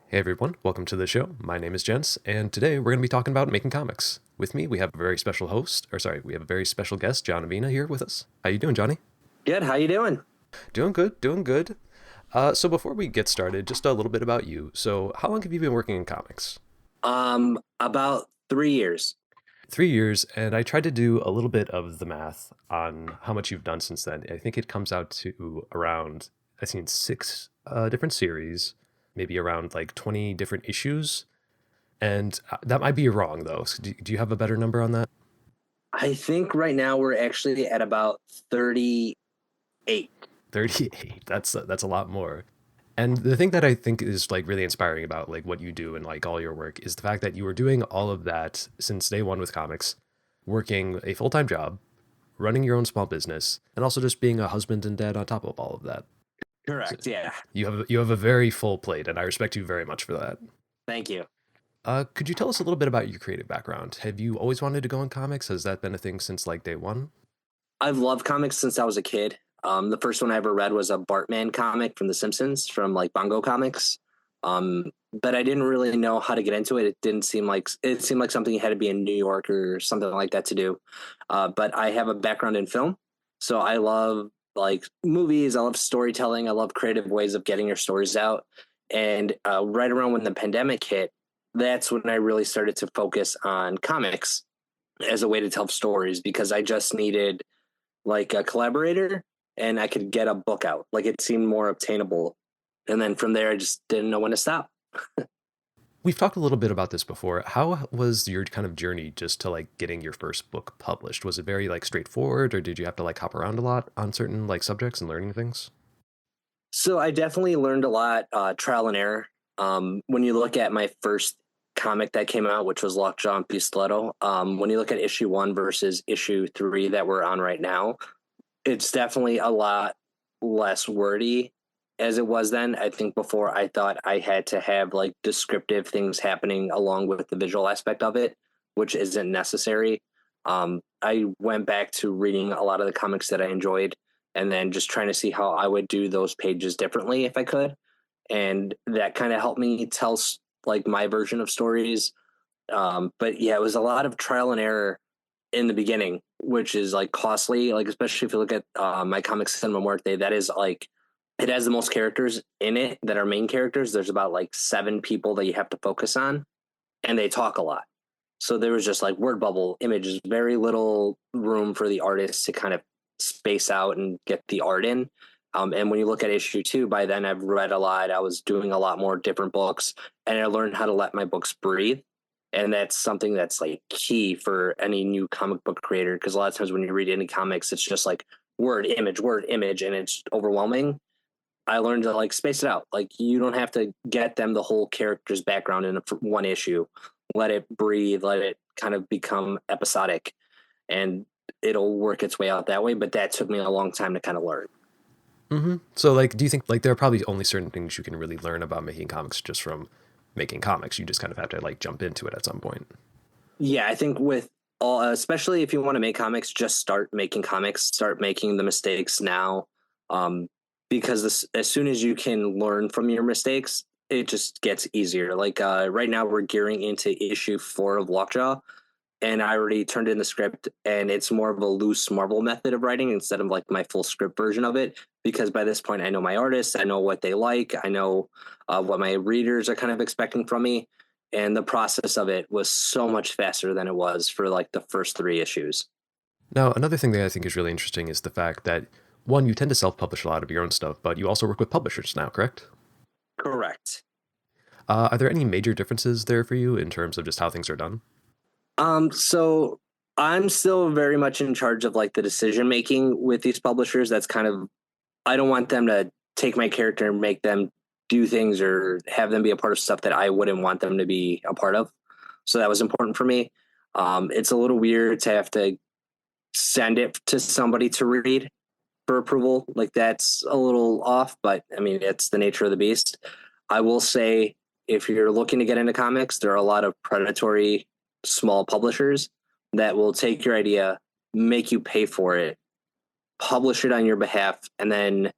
Hey everyone, welcome to the show. My name is Jens, and today we're going to be talking about making comics. With me, we have a very special we have a very special guest, John Avina, here with us. How you doing, Johnny? Good. How you doing? Doing good, doing good. So before we get started, just a little bit about you. So how long have you been working in comics? About 3 years. 3 years, and I tried to do a little bit of the math on how much you've done since then. I think it comes out to around, I've seen six different series, maybe around like 20 different issues. And that might be wrong though. So do you have a better number on that? I think right now we're actually at about 38. 38. That's a lot more. And the thing that I think is like really inspiring about like what you do and like all your work is the fact that you were doing all of that since day one with comics, working a full-time job, running your own small business, and also just being a husband and dad on top of all of that. So Correct. Yeah. you have a very full plate, and I respect you very much for that. Thank you. Could you tell us a little bit about your creative background? Have you always wanted to go in comics? Has that been a thing since like day one? I've loved comics since I was a kid. The first one I ever read was a Bartman comic from The Simpsons from like Bongo Comics. But I didn't really know how to get into it. It seemed like something you had to be in New York or something like that to do. But I have a background in film, so I love like movies. I love storytelling. I love creative ways of getting your stories out. And right around when the pandemic hit, that's when I really started to focus on comics as a way to tell stories because I just needed like a collaborator and I could get a book out. Like it seemed more obtainable. And then from there, I just didn't know when to stop. We've talked a little bit about this before. How was your kind of journey just to like getting your first book published? Was it very like straightforward, or did you have to like hop around a lot on certain like subjects and learning things? So I definitely learned a lot, trial and error. When you look at my first comic that came out, which was Lockjaw and Pistoletto, when you look at issue one versus issue three that we're on right now, it's definitely a lot less wordy as it was then. I think before I thought I had to have like descriptive things happening along with the visual aspect of it, which isn't necessary. I went back to reading a lot of the comics that I enjoyed and then just trying to see how I would do those pages differently if I could. And that kind of helped me tell like my version of stories. But yeah, it was a lot of trial and error in the beginning, which is like costly. Like especially if you look at my comics cinema workday, that is like it has the most characters in it that are main characters. There's about like seven people that you have to focus on, and they talk a lot. So there was just like word bubble images, very little room for the artists to kind of space out and get the art in. And when you look at issue two, by then I've read a lot. I was doing a lot more different books, and I learned how to let my books breathe. And that's something that's like key for any new comic book creator because a lot of times when you read any comics, it's just like word, image, and it's overwhelming. I learned to like space it out. Like you don't have to get them the whole character's background in one issue. Let it breathe. Let it kind of become episodic, and it'll work its way out that way. But that took me a long time to kind of learn. So like, do you think like there are probably only certain things you can really learn about making comics just from making comics? You just kind of have to like jump into it at some point. Yeah, I think with all, especially if you want to make comics, just start making comics. Start making the mistakes now, um, because as soon as you can learn from your mistakes, it just gets easier. Like right now, we're gearing into issue four of Lockjaw, and I already turned in the script, and it's more of a loose Marvel method of writing instead of like my full script version of it. Because by this point, I know my artists, I know what they like, I know what my readers are kind of expecting from me, and the process of it was so much faster than it was for like the first three issues. Now, another thing that I think is really interesting is the fact that one, you tend to self-publish a lot of your own stuff, but you also work with publishers now, correct? Correct. Are there any major differences there for you in terms of just how things are done? So I'm still very much in charge of like the decision making with these publishers. That's kind of I don't want them to take my character and make them do things or have them be a part of stuff that I wouldn't want them to be a part of. So that was important for me. It's a little weird to have to send it to somebody to read for approval. Like that's a little off, but I mean, it's the nature of the beast. I will say if you're looking to get into comics, there are a lot of predatory small publishers that will take your idea, make you pay for it, publish it on your behalf, and then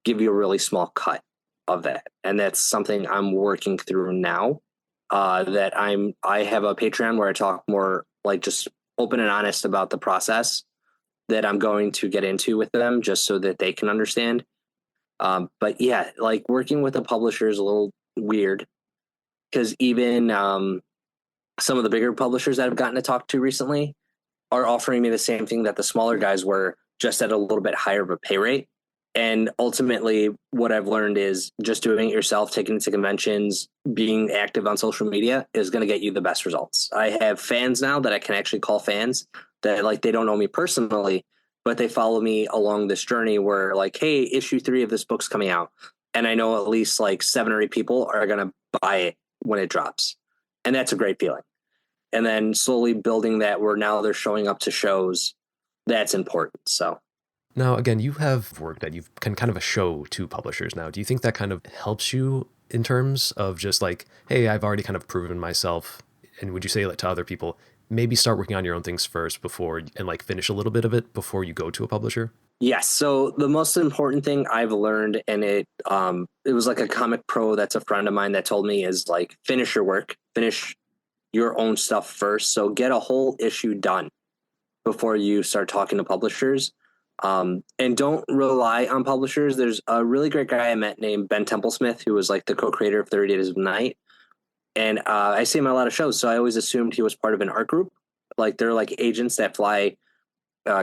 give you a really small cut. of that. And that's something I'm working through now. I have a Patreon where I talk more like just open and honest about the process that I'm going to get into with them just so that they can understand. But yeah, like working with a publisher is a little weird because even some of the bigger publishers that I've gotten to talk to recently are offering me the same thing that the smaller guys were, just at a little bit higher of a pay rate. And ultimately, what I've learned is just doing it yourself, taking it to conventions, being active on social media is going to get you the best results. I have fans now that I can actually call fans that like they don't know me personally, but they follow me along this journey where like, hey, issue 3 of this book's coming out. And I know at least like 7 or 8 people are going to buy it when it drops. And that's a great feeling. And then slowly building that where now they're showing up to shows, that's important. So Now, again, you have work that you can kind of a show to publishers now. Do you think that kind of helps you in terms of just like, hey, I've already kind of proven myself? And would you say like to other people, maybe start working on your own things first before and like finish a little bit of it before you go to a publisher? yes. So the most important thing I've learned, and it was like a comic pro that's a friend of mine that told me is like finish your work, finish your own stuff first. So get a whole issue done before you start talking to publishers. And don't rely on publishers. There's a really great guy I met named Ben Templesmith, who was like the co-creator of 30 Days of Night. And I see him at a lot of shows. So I always assumed he was part of an art group. Like they're like agents that fly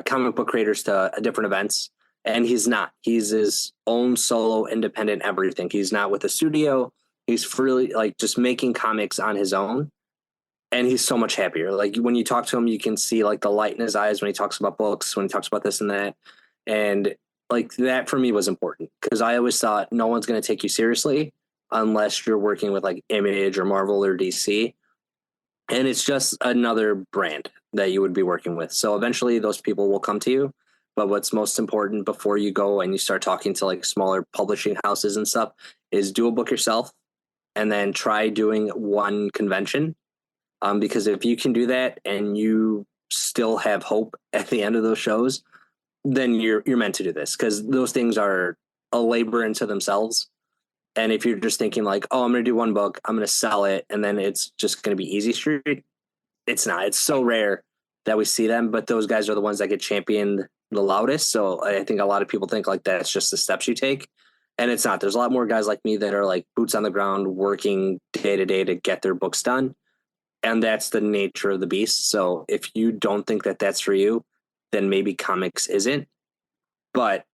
comic book creators to different events. And he's not. He's his own solo, independent everything. He's not with a studio. He's freely like just making comics on his own. And he's so much happier. Like when you talk to him, you can see like the light in his eyes when he talks about books, when he talks about this and that. And like that for me was important because I always thought no one's going to take you seriously unless you're working with like Image or Marvel or DC. And it's just another brand that you would be working with. So eventually those people will come to you. But what's most important before you go and you start talking to like smaller publishing houses and stuff is do a book yourself and then try doing one convention. Because if you can do that and you still have hope at the end of those shows, then you're meant to do this because those things are a labor into themselves. And if you're just thinking like, oh, I'm going to do one book, I'm going to sell it, and then it's just going to be easy street, it's not. It's so rare that we see them, but those guys are the ones that get championed the loudest. So I think a lot of people think like that's just the steps you take. And it's not. There's a lot more guys like me that are like boots on the ground, working day to day to get their books done. And that's the nature of the beast. So if you don't think that that's for you, then maybe comics isn't. But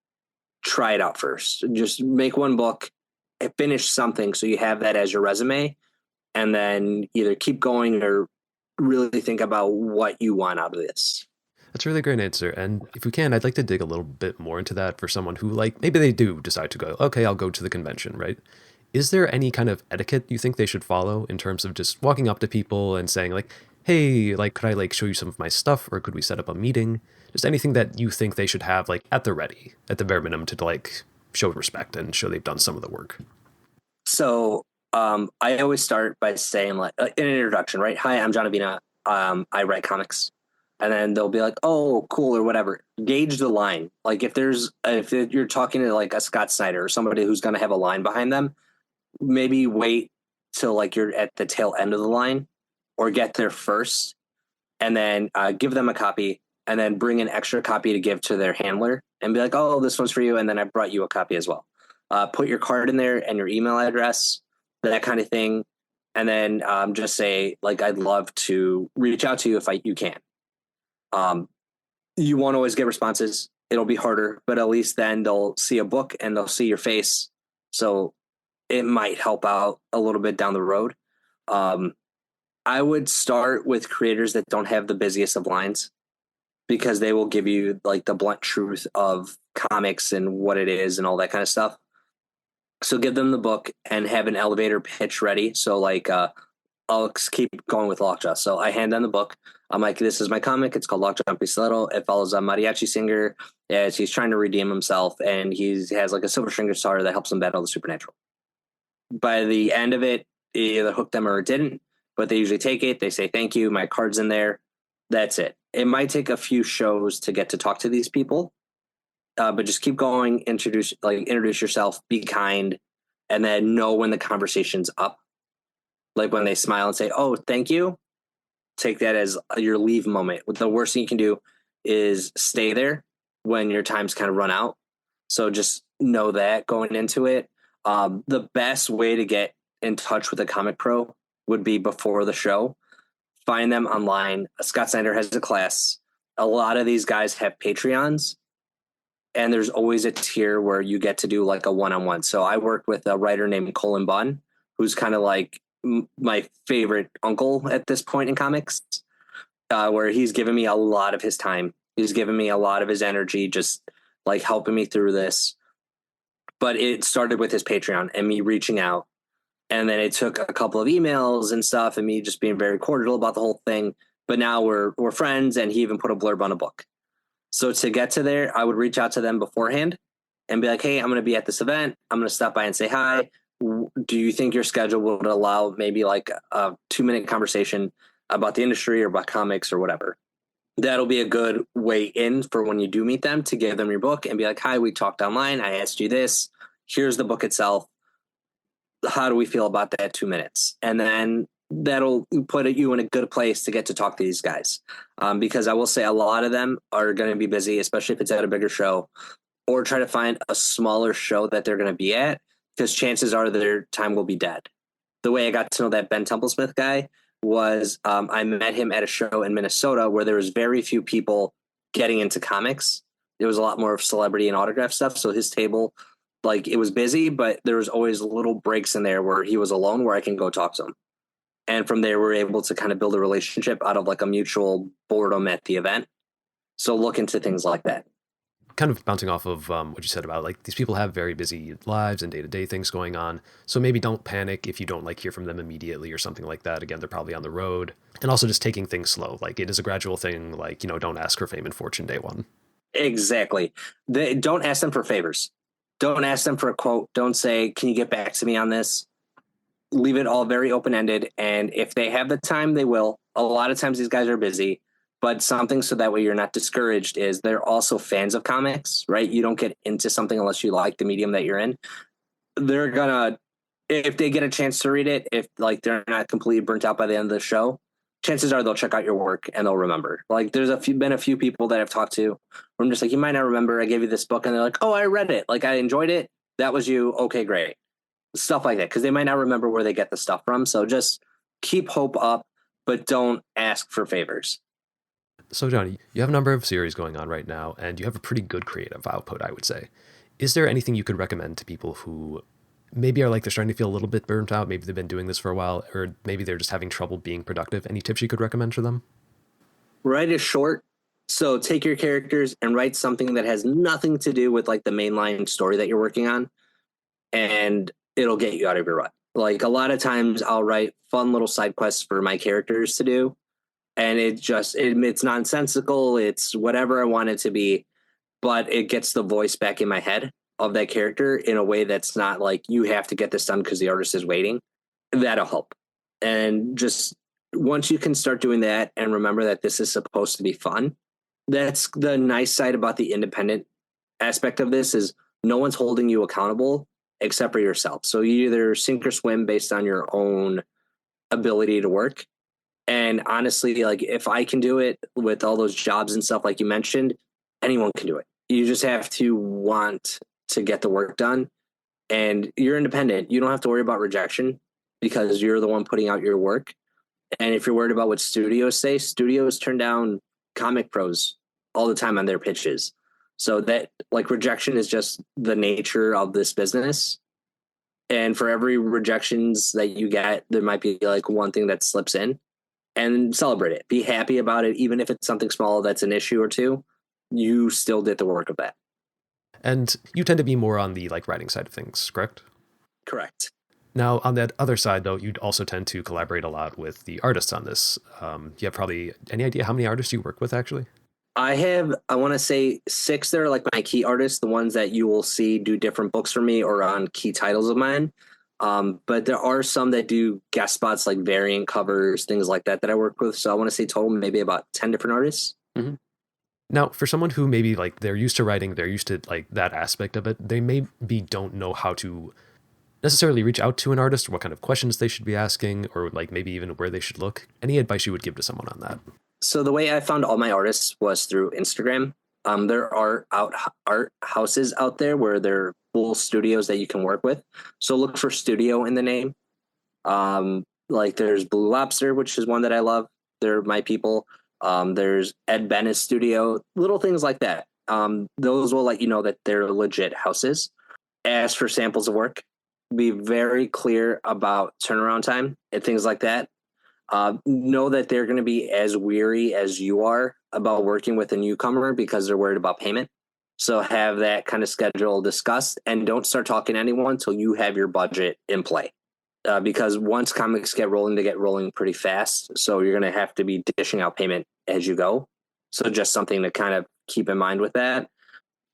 try it out first. Just make one book, finish something so you have that as your resume, and then either keep going or really think about what you want out of this. That's a really great answer. And if we can, I'd like to dig a little bit more into that for someone who, like, maybe they do decide to go, okay, I'll go to the convention, right? Is there any kind of etiquette you think they should follow in terms of just walking up to people and saying, like, hey, like, could I, like, show you some of my stuff or could we set up a meeting? Just anything that you think they should have, like, at the ready, at the bare minimum to, like, show respect and show they've done some of the work. So I always start by saying like in an introduction, right? Hi, I'm John Avina. I write comics, and then they'll be like, "Oh, cool," or whatever. Gauge the line. Like if you're talking to like a Scott Snyder or somebody who's going to have a line behind them, maybe wait till like you're at the tail end of the line, or get there first, and then give them a copy, and then bring an extra copy to give to their handler, and be like, "Oh, this one's for you," and then I brought you a copy as well. Put your card in there and your email address, that kind of thing, and then just say like, "I'd love to reach out to you if you can." Um, you won't always get responses. It'll be harder, but at least then they'll see a book and they'll see your face, so it might help out a little bit down the road. Um, I would start with creators that don't have the busiest of lines because they will give you like the blunt truth of comics and what it is and all that kind of stuff. So give them the book and have an elevator pitch ready. So like I'll keep going with Lockjaw. So I hand them the book. I'm like, this is my comic. It's called Lockjaw and Pistolero. It follows a mariachi singer as he's trying to redeem himself, and he has like a silver string guitar that helps him battle the supernatural. By the end of it, it either hooked them or it didn't, but they usually take it. They say thank you. My card's in there. That's it. It might take a few shows to get to talk to these people, but just keep going. Introduce yourself. Be kind, and then know when the conversation's up. Like when they smile and say, "Oh, thank you," take that as your leave moment. The worst thing you can do is stay there when your time's kind of run out. So just know that going into it. The best way to get in touch with a comic pro would be before the show. Find them online. Scott Snyder has a class. A lot of these guys have Patreons, and there's always a tier where you get to do like a one-on-one. So I worked with a writer named Colin Bunn, who's kind of like my favorite uncle at this point in comics, where he's given me a lot of his time. He's given me a lot of his energy, just like helping me through this. But it started with his Patreon and me reaching out. And then it took a couple of emails and stuff and me just being very cordial about the whole thing. But now we're friends, and he even put a blurb on a book. So to get to there, I would reach out to them beforehand and be like, "Hey, I'm going to be at this event. I'm going to stop by and say hi. Do you think your schedule would allow maybe like a 2-minute conversation about the industry or about comics or whatever?" That'll be a good way in for when you do meet them, to give them your book and be like, "Hi, we talked online. I asked you this. Here's the book itself. How do we feel about that 2 minutes?" And then that'll put you in a good place to get to talk to these guys. Because I will say a lot of them are going to be busy, especially if it's at a bigger show, or try to find a smaller show that they're going to be at, because chances are their time will be dead. The way I got to know that Ben Templesmith guy was I met him at a show in Minnesota where there was very few people getting into comics. There was a lot more of celebrity and autograph stuff. So his table, like, it was busy, but there was always little breaks in there where he was alone where I can go talk to him. And from there, we're able to kind of build a relationship out of like a mutual boredom at the event. So look into things like that. Kind of bouncing off of what you said about like these people have very busy lives and day-to-day things going on, so maybe don't panic if you don't like hear from them immediately or something like that. Again, they're probably on the road. And also just taking things slow, like it is a gradual thing. Like, don't ask for fame and fortune day one. Exactly. Don't ask them for favors. Don't ask them for a quote. Don't say, "Can you get back to me on this?" Leave it all very open ended. And if they have the time, they will. A lot of times these guys are busy, but something so that way you're not discouraged is they're also fans of comics, right? You don't get into something unless you like the medium that you're in. They're gonna, if they get a chance to read it, if like they're not completely burnt out by the end of the show, chances are they'll check out your work and they'll remember. Like there's been a few people that I've talked to where I'm just like, "You might not remember I gave you this book," and they're like, "Oh, I read it. Like I enjoyed it. That was you. Okay, great." Stuff like that, because they might not remember where they get the stuff from. So just keep hope up, but don't ask for favors. So, Johnny, you have a number of series going on right now, and you have a pretty good creative output, I would say. Is there anything you could recommend to people who maybe are like they're starting to feel a little bit burnt out? Maybe they've been doing this for a while, or maybe they're just having trouble being productive. Any tips you could recommend for them? Write a short. So take your characters and write something that has nothing to do with like the mainline story that you're working on, and it'll get you out of your rut. Like a lot of times I'll write fun little side quests for my characters to do, and it's nonsensical. It's whatever I want it to be, but it gets the voice back in my head of that character in a way that's not like you have to get this done because the artist is waiting. That'll help. And just once you can start doing that and remember that this is supposed to be fun, that's the nice side about the independent aspect of this is no one's holding you accountable except for yourself. So you either sink or swim based on your own ability to work. And honestly, like if I can do it with all those jobs and stuff like you mentioned, anyone can do it. You just have to want to get the work done, and you're independent. You don't have to worry about rejection because you're the one putting out your work. And if you're worried about what studios say, studios turn down comic pros all the time on their pitches. So that like rejection is just the nature of this business. And for every rejections that you get, there might be like one thing that slips in, and celebrate it. Be happy about it. Even if it's something small that's an issue or two, you still did the work of that. And you tend to be more on the like writing side of things, correct? Correct. Now, on that other side, though, you'd also tend to collaborate a lot with the artists on this. You have probably any idea how many artists you work with, actually? I want to say 6 that are like my key artists, the ones that you will see do different books for me or on key titles of mine. But there are some that do guest spots, like variant covers, things like that, that I work with. So I want to say total maybe about 10 different artists. Mm-hmm. Now, for someone who maybe like they're used to writing, they're used to like that aspect of it, they maybe don't know how to necessarily reach out to an artist, or what kind of questions they should be asking, or like maybe even where they should look? Any advice you would give to someone on that? So the way I found all my artists was through Instagram. There are art houses out there where there are full studios that you can work with. So look for studio in the name. Like there's Blue Lobster, which is one that I love. They're my people. There's Ed Bennett's studio, little things like that. Those will let you know that they're legit houses. Ask for samples of work. Be very clear about turnaround time and things like that. Know that they're going to be as weary as you are about working with a newcomer because they're worried about payment. So have that kind of schedule discussed and don't start talking to anyone until you have your budget in play. Because once comics get rolling, they get rolling pretty fast. So you're going to have to be dishing out payment as you go. So just something to kind of keep in mind with that.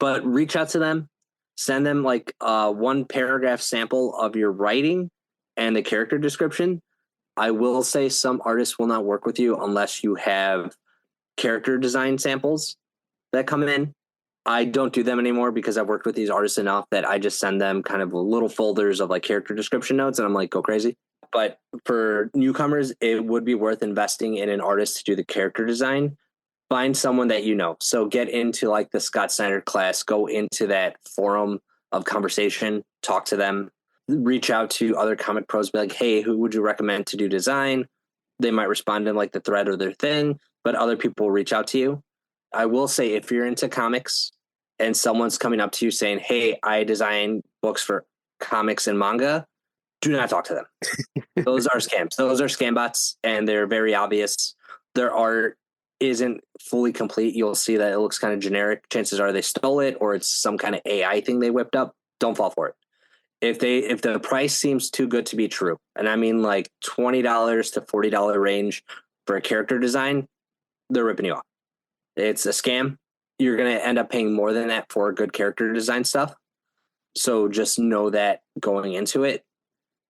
But reach out to them, send them like one paragraph sample of your writing and the character description. I will say some artists will not work with you unless you have character design samples that come in. I don't do them anymore because I've worked with these artists enough that I just send them kind of little folders of like character description notes and I'm like, go crazy. But for newcomers, it would be worth investing in an artist to do the character design. Find someone that you know. So get into like the Scott Snyder class, go into that forum of conversation, talk to them, reach out to other comic pros, be like, hey, who would you recommend to do design? They might respond in like the thread or their thing, but other people will reach out to you. I will say if you're into comics and someone's coming up to you saying, hey, I design books for comics and manga, do not talk to them. Those are scams. Those are scam bots and they're very obvious. Their art isn't fully complete. You'll see that it looks kind of generic. Chances are they stole it or it's some kind of AI thing they whipped up. Don't fall for it. If the price seems too good to be true, and I mean like $20 to $40 range for a character design, they're ripping you off. It's a scam. You're gonna end up paying more than that for good character design stuff. So just know that going into it.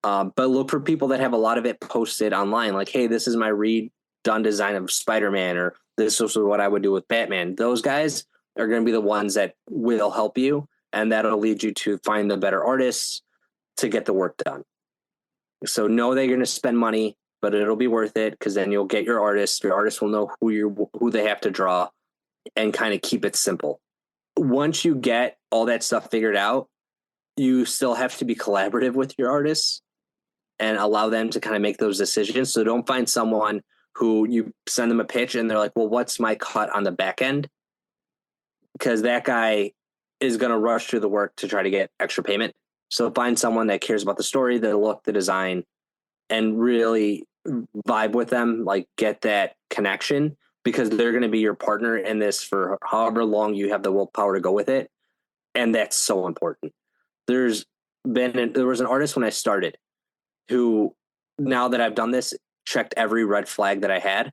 But look for people that have a lot of it posted online, like, hey, this is my redone design of Spider-Man, or this is what I would do with Batman. Those guys are going to be the ones that will help you, and that'll lead you to find the better artists to get the work done. So know that you're going to spend money, but it'll be worth it because then you'll get your artists. Your artists will know who they have to draw, and kind of keep it simple. Once you get all that stuff figured out, you still have to be collaborative with your artists and allow them to kind of make those decisions. So don't find someone who you send them a pitch and they're like, well, what's my cut on the back end? Because that guy is going to rush through the work to try to get extra payment. So find someone that cares about the story, the look, the design, and really vibe with them, like get that connection because they're going to be your partner in this for however long you have the willpower to go with it. And that's so important. There was an artist when I started who, now that I've done this, checked every red flag that I had.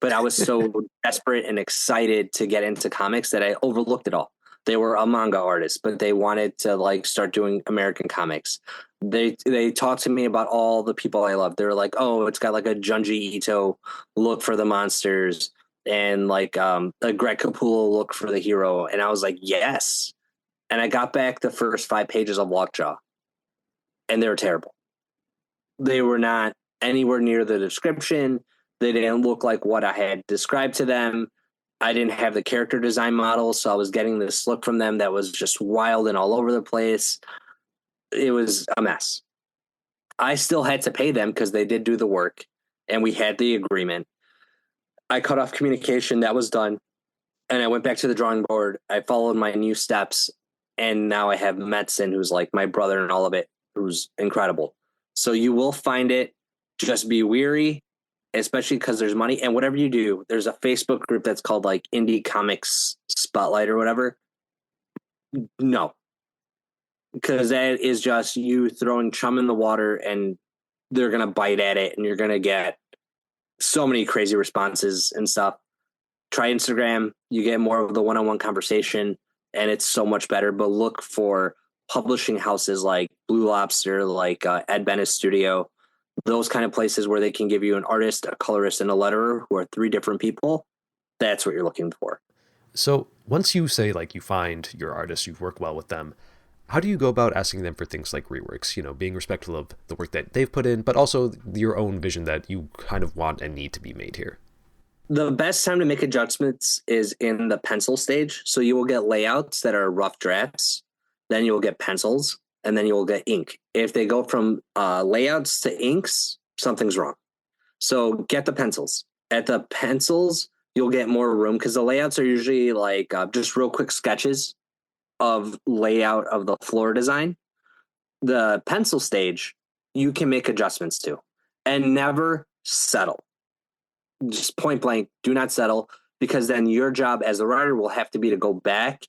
But I was so desperate and excited to get into comics that I overlooked it all. They were a manga artist, but they wanted to like start doing American comics. They talked to me about all the people I love. They were like, "Oh, it's got like a Junji Ito look for the monsters and like a Greg Capullo look for the hero." And I was like, "Yes." And I got back the first 5 pages of Lockjaw, and they were terrible. They were not anywhere near the description. They didn't look like what I had described to them. I didn't have the character design model, so I was getting this look from them that was just wild and all over the place. It was a mess. I still had to pay them because they did do the work and we had the agreement. I cut off communication, that was done. And I went back to the drawing board. I followed my new steps. And now I have Metzen, who's like my brother and all of it, who's incredible. So you will find it. Just be weary, especially because there's money. And whatever you do, there's a Facebook group that's called like Indie Comics Spotlight or whatever. No, because that is just you throwing chum in the water and they're going to bite at it and you're going to get so many crazy responses and stuff. Try Instagram. You get more of the one-on-one conversation and it's so much better. But look for publishing houses like Blue Lobster, like Ed Bennett's studio, those kind of places where they can give you an artist, a colorist, and a letterer who are three different people. That's what you're looking for. So once you say like you find your artist, you've worked well with them, How do you go about asking them for things like reworks, being respectful of the work that they've put in, but also your own vision that you kind of want and need to be made here? The best time to make adjustments is in the pencil stage. So you will get layouts that are rough drafts, then you will get pencils, and then you will get ink. If they go from layouts to inks, something's wrong. So get the pencils. At the pencils, you'll get more room because the layouts are usually like just real quick sketches of layout of the floor design. The pencil stage, you can make adjustments to, and never settle. Just point blank, do not settle, because then your job as the writer will have to be to go back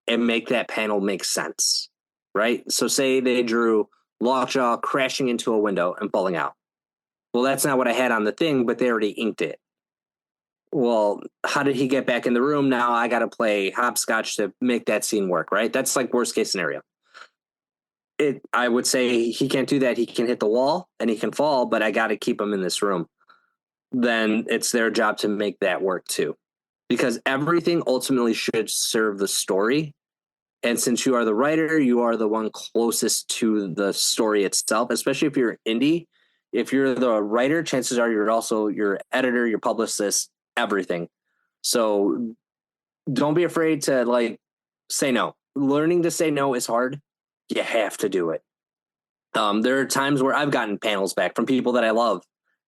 and make that panel make sense, right? So say they drew Lockjaw crashing into a window and falling out. Well, that's not what I had on the thing, but they already inked it. Well, how did he get back in the room? Now I got to play hopscotch to make that scene work, right? That's like worst case scenario. I would say he can't do that. He can hit the wall and he can fall, but I got to keep him in this room. Then it's their job to make that work too, because everything ultimately should serve the story. And since you are the writer, you are the one closest to the story itself, especially if you're indie. If you're the writer, chances are you're also your editor, your publicist, everything. So don't be afraid to like say no. Learning to say no is hard. You have to do it. There are times where I've gotten panels back from people that I love,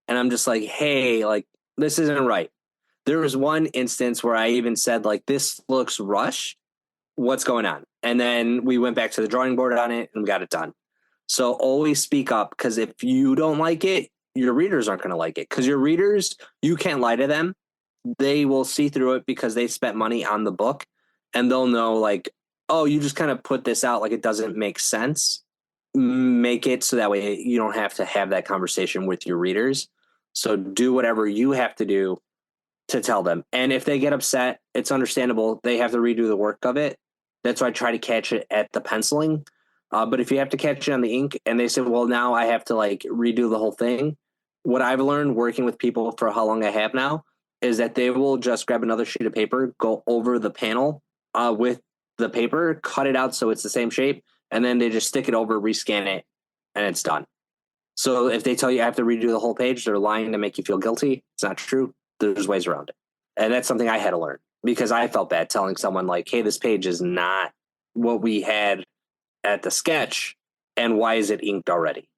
and I'm just like, hey, like this isn't right. There was one instance where I even said like, this looks rushed. What's going on? And then we went back to the drawing board on it and got it done. So always speak up, because if you don't like it, your readers aren't going to like it, because your readers, you can't lie to them. They will see through it because they spent money on the book, and they'll know like, oh, you just kind of put this out like it doesn't make sense. Make it so that way you don't have to have that conversation with your readers. So do whatever you have to do to tell them. And if they get upset, it's understandable. They have to redo the work of it. That's why I try to catch it at the penciling. But if you have to catch it on the ink and they say, well, now I have to like redo the whole thing. What I've learned working with people for how long I have now is that they will just grab another sheet of paper, go over the panel with the paper, cut it out so it's the same shape, and then they just stick it over, rescan it, and it's done. So if they tell you I have to redo the whole page, they're lying to make you feel guilty. It's not true. There's ways around it. And that's something I had to learn, because I felt bad telling someone like, hey, this page is not what we had at the sketch, and why is it inked already?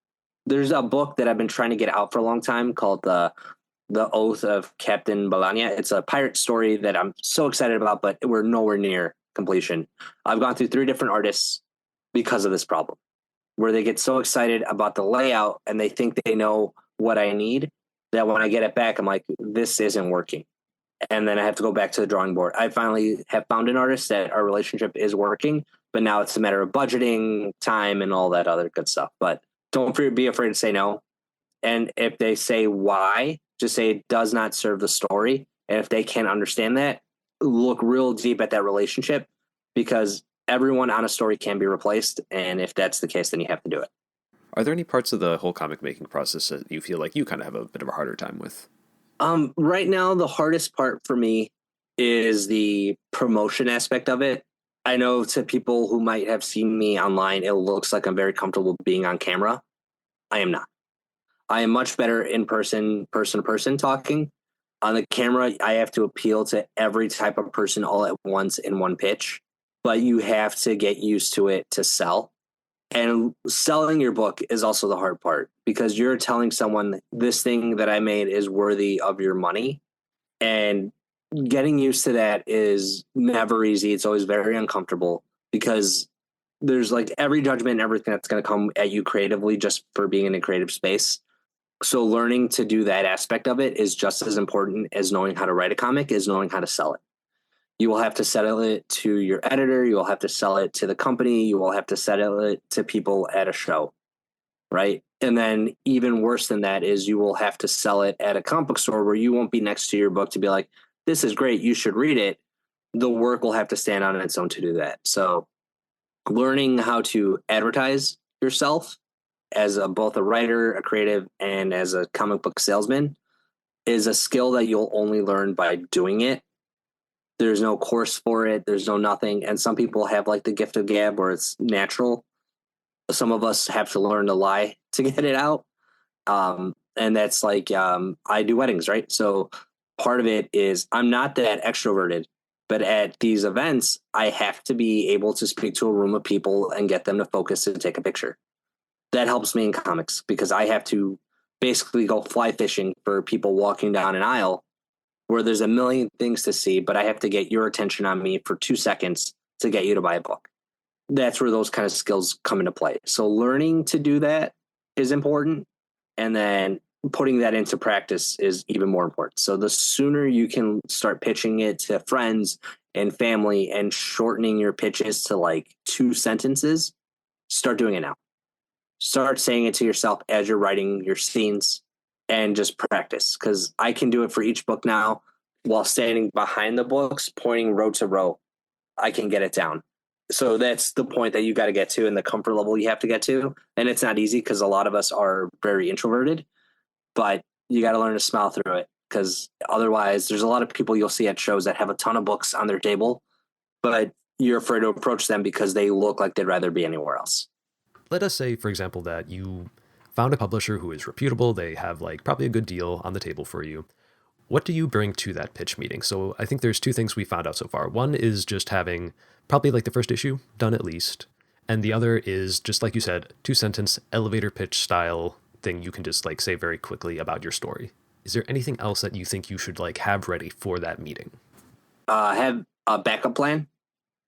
There's a book that I've been trying to get out for a long time called the Oath of Captain Balania. It's a pirate story that I'm so excited about, but we're nowhere near completion. I've gone through 3 different artists because of this problem, where they get so excited about the layout and they think they know what I need, that when I get it back, I'm like, this isn't working. And then I have to go back to the drawing board. I finally have found an artist that our relationship is working, but now it's a matter of budgeting, time, and all that other good stuff. But don't be afraid to say no. And if they say why, just say it does not serve the story. And if they can't understand that, look real deep at that relationship, because everyone on a story can be replaced. And if that's the case, then you have to do it. Are there any parts of the whole comic making process that you feel like you kind of have a bit of a harder time with? Right now, the hardest part for me is the promotion aspect of it. I know to people who might have seen me online, it looks like I'm very comfortable being on camera. I am not. I am much better in person to person talking. On the camera, I have to appeal to every type of person all at once in one pitch, but you have to get used to it to sell. And selling your book is also the hard part, because you're telling someone this thing that I made is worthy of your money. And getting used to that is never easy. It's always very uncomfortable, because there's like every judgment and everything that's going to come at you creatively just for being in a creative space. So learning to do that aspect of it is just as important as knowing how to write a comic, is knowing how to sell it. You will have to sell it to your editor. You will have to sell it to the company. You will have to sell it to people at a show, right? And then even worse than that is you will have to sell it at a comic book store, where you won't be next to your book to be like, this is great, you should read it. The work will have to stand on its own to do that. So learning how to advertise yourself as both a writer, a creative, and as a comic book salesman is a skill that you'll only learn by doing it. There's no course for it. There's no nothing. And some people have like the gift of gab where it's natural. Some of us have to learn to lie to get it out. And that's like I do weddings, right? So part of it is I'm not that extroverted, but at these events, I have to be able to speak to a room of people and get them to focus and take a picture. That helps me in comics because I have to basically go fly fishing for people walking down an aisle where there's a million things to see, but I have to get your attention on me for 2 seconds to get you to buy a book. That's where those kind of skills come into play. So learning to do that is important. And then putting that into practice is even more important. So the sooner you can start pitching it to friends and family and shortening your pitches to like 2 sentences, start doing it now. Start saying it to yourself as you're writing your scenes and just practice. Because I can do it for each book now while standing behind the books, pointing row to row. I can get it down. So that's the point that you got to get to and the comfort level you have to get to. And it's not easy because a lot of us are very introverted, but you got to learn to smile through it because otherwise there's a lot of people you'll see at shows that have a ton of books on their table, but you're afraid to approach them because they look like they'd rather be anywhere else. Let us say, for example, that you found a publisher who is reputable, they have like probably a good deal on the table for you. What do you bring to that pitch meeting? So I think there's two things we found out so far. One is just having probably like the first issue done at least. And the other is just like you said, 2 sentence elevator pitch style thing you can just like say very quickly about your story. Is there anything else that you think you should like have ready for that meeting? Have a backup plan.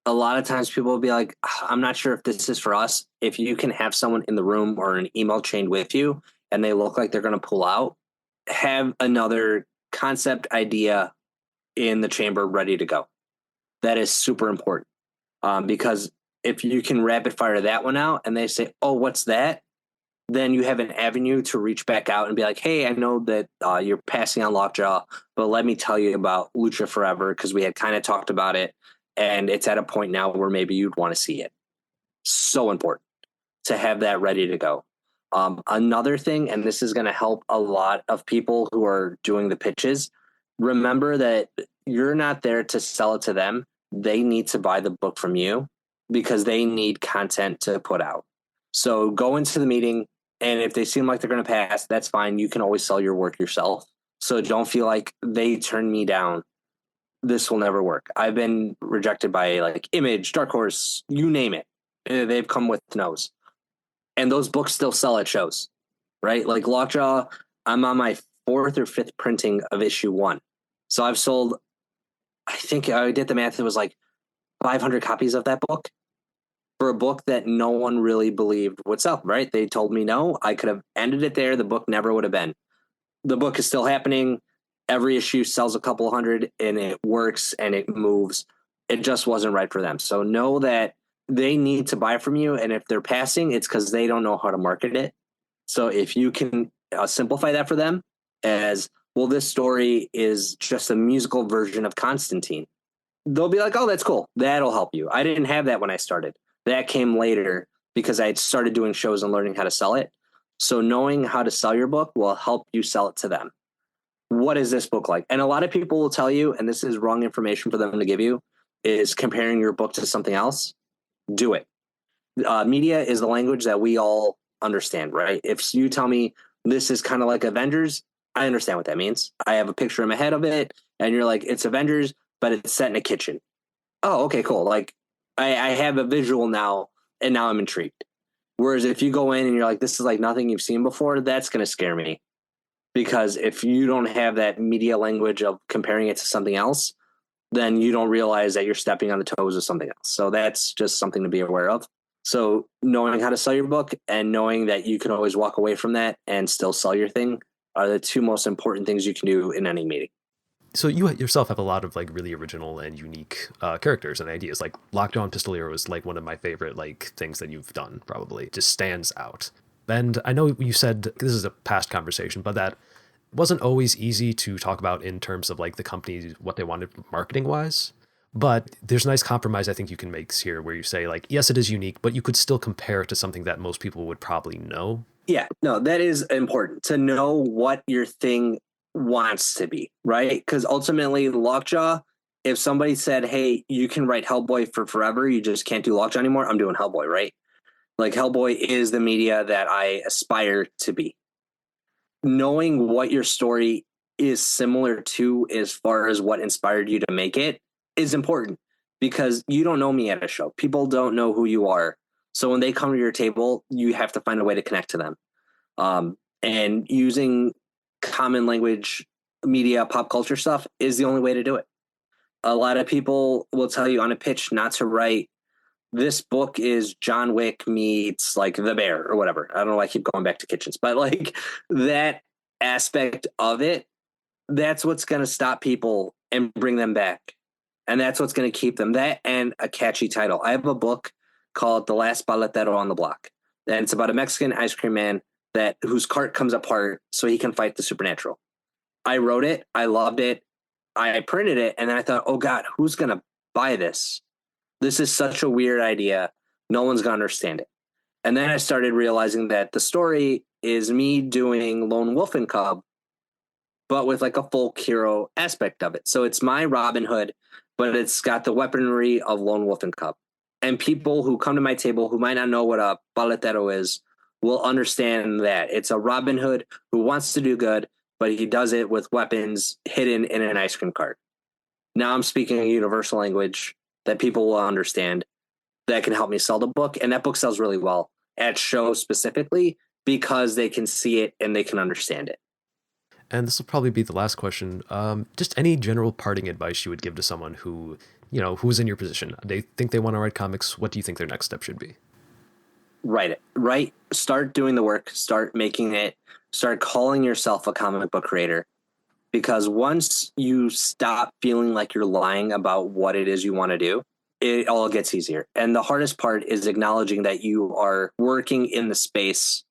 A lot of times people will be like, I'm not sure if this is for us. If you can have someone in the room or an email chain with you and they look like they're going to pull out, have another concept idea in the chamber ready to go. That is super important because if you can rapid fire that one out and they say, oh, what's that? Then you have an avenue to reach back out and be like, hey, I know that you're passing on Lockjaw, but let me tell you about Lucha Forever because we had kind of talked about it. And it's at a point now where maybe you'd want to see it. So important to have that ready to go. Another thing, and this is going to help a lot of people who are doing the pitches, remember that you're not there to sell it to them. They need to buy the book from you because they need content to put out. So go into the meeting, and if they seem like they're going to pass, that's fine. You can always sell your work yourself. So don't feel like they turned me down. This will never work. I've been rejected by like Image, Dark Horse, you name it. They've come with no's. And those books still sell at shows, right? Like Lockjaw, I'm on my fourth or fifth printing of issue 1. So I've sold, I think I did the math, it was like 500 copies of that book for a book that no one really believed would sell, right? They told me no. I could have ended it there. The book never would have been. The book is still happening. Every issue sells a couple hundred and it works and it moves. It just wasn't right for them. So know that they need to buy from you. And if they're passing, it's because they don't know how to market it. So if you can simplify that for them as, well, this story is just a musical version of Constantine, they'll be like, oh, that's cool. That'll help you. I didn't have that when I started. That came later because I had started doing shows and learning how to sell it. So knowing how to sell your book will help you sell it to them. What is this book like? And a lot of people will tell you, and this is wrong information for them to give you, is comparing your book to something else. Do it. Media is the language that we all understand, right? If you tell me this is kind of like Avengers, I understand what that means. I have a picture in my head of it, and you're like, it's Avengers, but it's set in a kitchen. Oh, okay, cool. Like I have a visual now, and now I'm intrigued. Whereas if you go in and you're like, this is like nothing you've seen before, that's going to scare me. Because if you don't have that media language of comparing it to something else, then you don't realize that you're stepping on the toes of something else. So that's just something to be aware of. So knowing how to sell your book and knowing that you can always walk away from that and still sell your thing are the two most important things you can do in any meeting. So you yourself have a lot of like really original and unique characters and ideas. Like Lockjaw and Pistoliero is like one of my favorite like things that you've done. Probably it just stands out. And I know you said this is a past conversation, but that wasn't always easy to talk about in terms of like the company what they wanted marketing wise. But there's a nice compromise I think you can make here where you say like, yes, it is unique, but you could still compare it to something that most people would probably know. Yeah, no, that is important to know what your thing wants to be, right? Because ultimately, Lockjaw If somebody said, hey, you can write Hellboy for forever, you just can't do Lockjaw anymore, I'm doing Hellboy, right? Like Hellboy is the media that I aspire to be. Knowing what your story is similar to as far as what inspired you to make it is important because you don't know me at a show. People don't know who you are. So when they come to your table, you have to find a way to connect to them. And using common language, media, pop culture stuff is the only way to do it. A lot of people will tell you on a pitch not to write this book is John Wick meets like The Bear or whatever. I don't know why I keep going back to kitchens, but like that aspect of it, that's what's going to stop people and bring them back. And that's what's going to keep them. That and a catchy title. I have a book called The Last Paletero on the Block. And it's about a Mexican ice cream man that whose cart comes apart so he can fight the supernatural. I wrote it. I loved it. I printed it. And then I thought, oh God, who's going to buy this? This is such a weird idea. No one's going to understand it. And then I started realizing that the story is me doing Lone Wolf and Cub, but with like a folk hero aspect of it. So it's my Robin Hood, but it's got the weaponry of Lone Wolf and Cub. And people who come to my table who might not know what a paletero is will understand that it's a Robin Hood who wants to do good, but he does it with weapons hidden in an ice cream cart. Now I'm speaking a universal language that people will understand that can help me sell the book. And that book sells really well at shows specifically because they can see it and they can understand it. And this will probably be the last question. Just any general parting advice you would give to someone who, who's in your position. They think they want to write comics. What do you think their next step should be? Write it. Write. Start doing the work. Start making it. Start calling yourself a comic book creator. Because once you stop feeling like you're lying about what it is you want to do, it all gets easier. And the hardest part is acknowledging that you are working in the space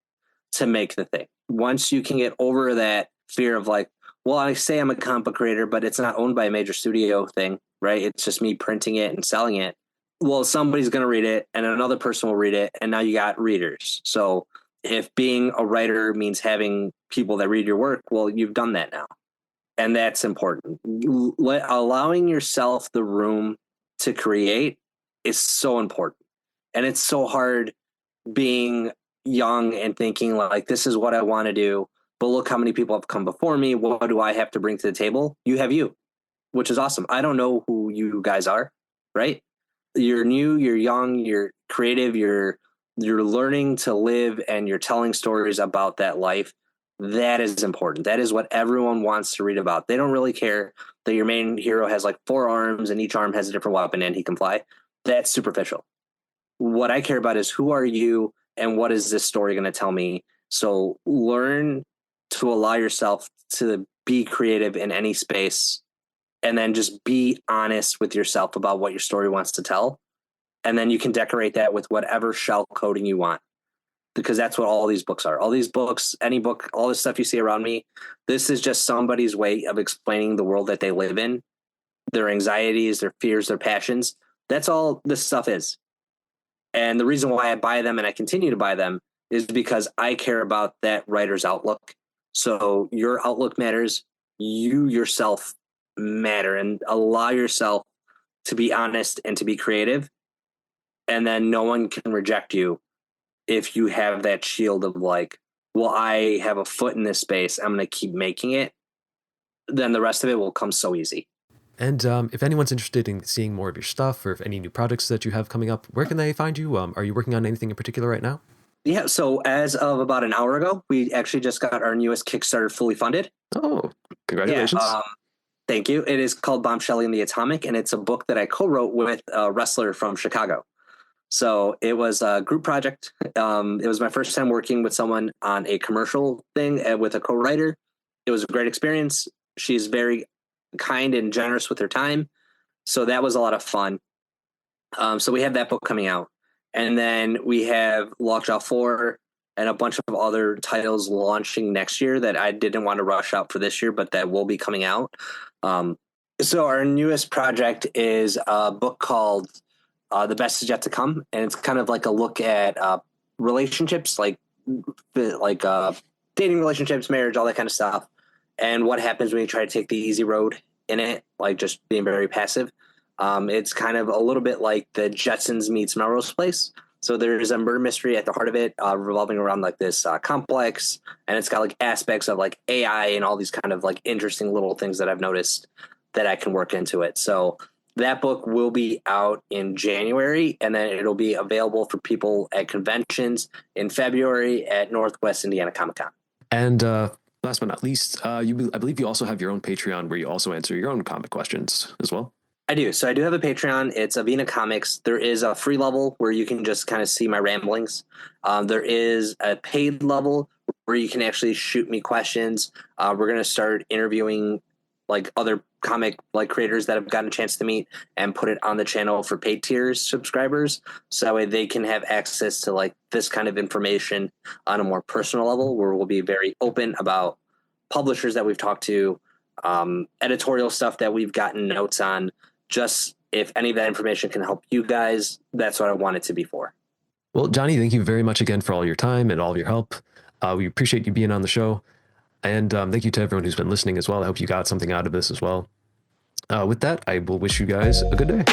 to make the thing. Once you can get over that fear of like, well, I say I'm a comic book creator, but it's not owned by a major studio thing, right? It's just me printing it and selling it. Well, somebody's going to read it and another person will read it. And now you got readers. So if being a writer means having people that read your work, well, you've done that now. And that's important. Allowing yourself the room to create is so important. And it's so hard being young and thinking like, this is what I want to do. But look how many people have come before me. What do I have to bring to the table? You have you, which is awesome. I don't know who you guys are, right? You're new, you're young, you're creative, you're learning to live and you're telling stories about that life. That is important. That is what everyone wants to read about. They don't really care that your main hero has like 4 arms and each arm has a different weapon and he can fly. That's superficial. What I care about is who are you and what is this story going to tell me? So learn to allow yourself to be creative in any space and then just be honest with yourself about what your story wants to tell. And then you can decorate that with whatever shell coding you want. Because that's what all these books are. All these books, any book, all this stuff you see around me, this is just somebody's way of explaining the world that they live in, their anxieties, their fears, their passions. That's all this stuff is. And the reason why I buy them and I continue to buy them is because I care about that writer's outlook. So your outlook matters. You yourself matter, and allow yourself to be honest and to be creative. And then no one can reject you if you have that shield of like, well, I have a foot in this space, I'm going to keep making it, then the rest of it will come so easy. And if anyone's interested in seeing more of your stuff or if any new projects that you have coming up, where can they find you? Are you working on anything in particular right now? Yeah, so as of about an hour ago, we actually just got our newest Kickstarter fully funded. Oh, congratulations. Yeah, thank you. It is called Bombshell and the Atomic, and it's a book that I co-wrote with a wrestler from Chicago. So it was a group project. It was my first time working with someone on a commercial thing with a co-writer. It was a great experience. She's very kind and generous with her time. So that was a lot of fun. So we have that book coming out. And then we have Lockjaw 4 and a bunch of other titles launching next year that I didn't want to rush out for this year, but that will be coming out. So our newest project is a book called The Best Is Yet to Come, and it's kind of like a look at relationships, like dating relationships, marriage, all that kind of stuff, and what happens when you try to take the easy road in it, like just being very passive. It's kind of a little bit like the Jetsons meets Melrose Place. So there's a murder mystery at the heart of it, revolving around like this complex, and it's got like aspects of like AI and all these kind of like interesting little things that I've noticed that I can work into it. So that book will be out in January, and then it'll be available for people at conventions in February at Northwest Indiana Comic Con. And last but not least, I believe you also have your own Patreon where you also answer your own comic questions as well. I do. So I do have a Patreon. It's Avina Comics. There is a free level where you can just kind of see my ramblings. There is a paid level where you can actually shoot me questions. We're going to start interviewing like other comic like creators that I've gotten a chance to meet and put it on the channel for paid tiers subscribers. So that way they can have access to like this kind of information on a more personal level where we'll be very open about publishers that we've talked to, editorial stuff that we've gotten notes on. Just if any of that information can help you guys, that's what I want it to be for. Well, Johnny, thank you very much again for all your time and all of your help. We appreciate you being on the show. And thank you to everyone who's been listening as well. I hope you got something out of this as well. With that, I will wish you guys a good day.